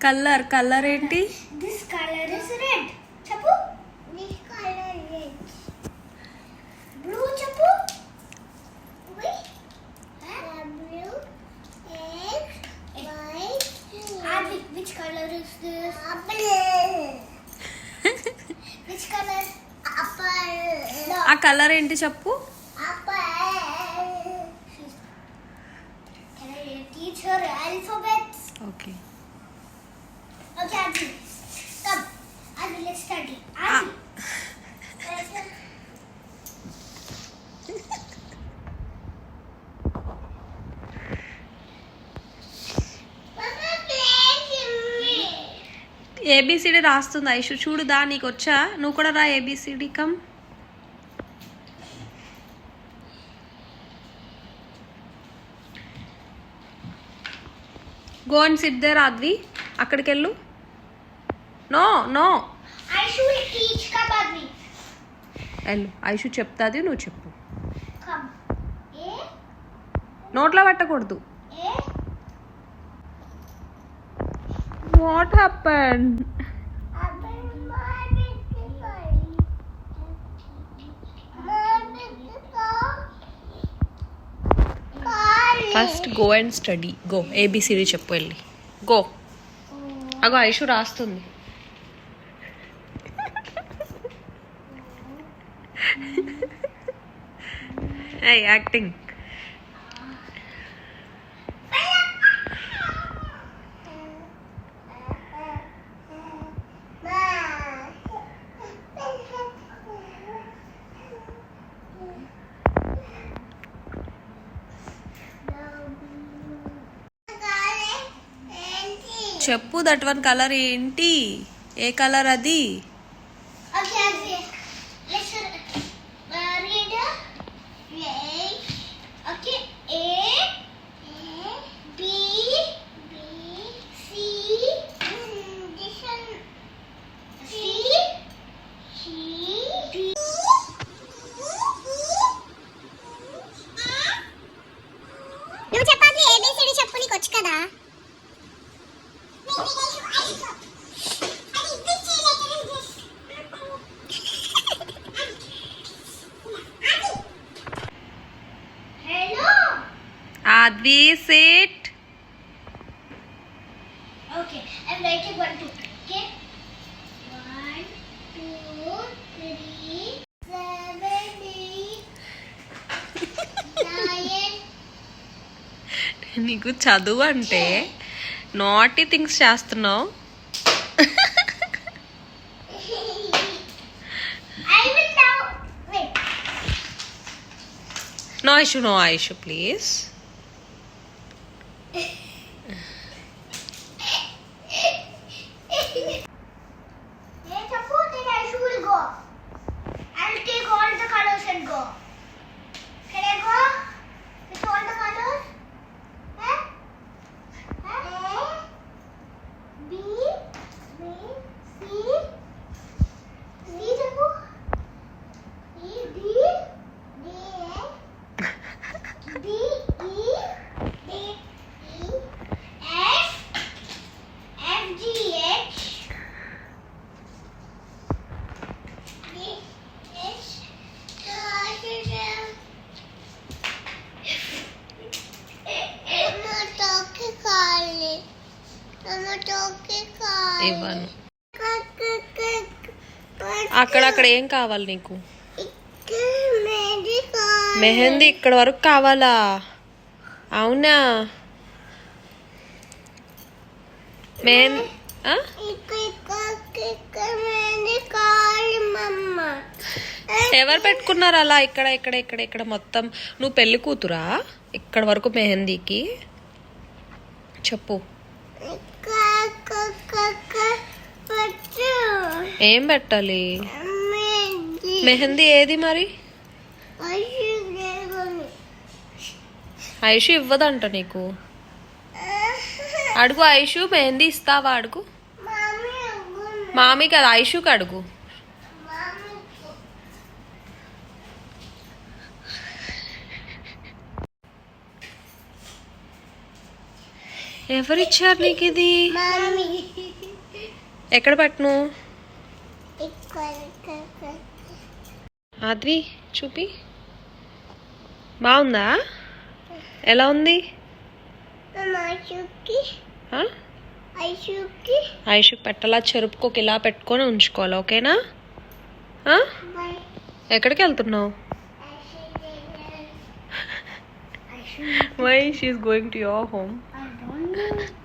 Colour colour ఏంటి? This colour is red. చెప్పు. This colour red. Blue చెప్పు. Blue is white. Adi, which color is this? Apple. Which color? Apple. ఆ colour ఏంటి చెప్పు. Apple. Can I teach her alphabets? Okay. Okay, Adi. Come. Adi, let's study. Adi. A B C D రాస్తుంది ఐషు. చూడుదా, నీకు వచ్చా? నువ్వు కూడా రా A B C D. Come. Go and sit there Aadvi. అక్కడికి వెళ్ళు. No no Aishu will teach. Come, Adi. వెళ్ళు. ఐషు చెప్తాది, నువ్వు చెప్పు. Come. A. నోట్లో పెట్టకూడదు. A. What happen? First go and study. Go. A B C D చెప్పు వెళ్ళి. గో. అగో ఐషు రాస్తుంది. యాక్టింగ్. చెప్పు. దట్ వన్ కలర్ ఏంటి? ఏ కలర్ అది? Okay, Adi. Let's read. Right. Okay. A. B. C. This one. C. D. నువ్వు చెప్పాలి. ఏబిసిడి చెప్పు, నీకు వచ్చు కదా. Hello. Aadvi SIT. Okay, I'm writing 1, 2. Okay. 1, 2, 3, 7, 8, 9. నీకు చదువు అంటే నాటీ థింగ్స్ చేస్తున్నావు. I will now wait. No Aishu, no Aishu please. Hey, Chapu, then Aishu will go. I'll take all the colors and go. Can I go with all the colors? Huh? Huh? A, B, C, Chapu. E, D, D, E, F, G, H, ఇవ్వను. అక్కడక్కడ ఏం కావాలి నీకు? మెహందీ ఇక్కడ వరకు కావాలా? అవునా? మెహందీ ఎవరు పెట్టుకున్నారు అలా? ఇక్కడ ఇక్కడ ఇక్కడ ఇక్కడ మొత్తం. నువ్వు పెళ్లి కూతురా? ఇక్కడ వరకు మెహందీకి చెప్పు. ఏం పెట్టాలి? మెహందీ ఏది మరి? ఐషు ఇవ్వదంట నీకు. అడుగు ఐషు, మెహందీ ఇస్తావా అడుగు. మామీ కదా, ఐషుకి అడుగు. ఎవరిచ్చారు నీకు ఇది? మమ్మీ ఎక్కడ పెట్టను? ఇక్కడ ఆద్వి చూపి. బాగుందా? ఎలా ఉంది? ఐషుకి ఆ? ఐషుకి ఐషుకి పెట్టాలా? చెరుపుకోకి ఇలా పెట్టుకొని ఉంచుకోవాలి, ఓకేనా? ఆ? బై ఎక్కడికి వెళ్తున్నావు? Aishu why she's going to your home? I don't know.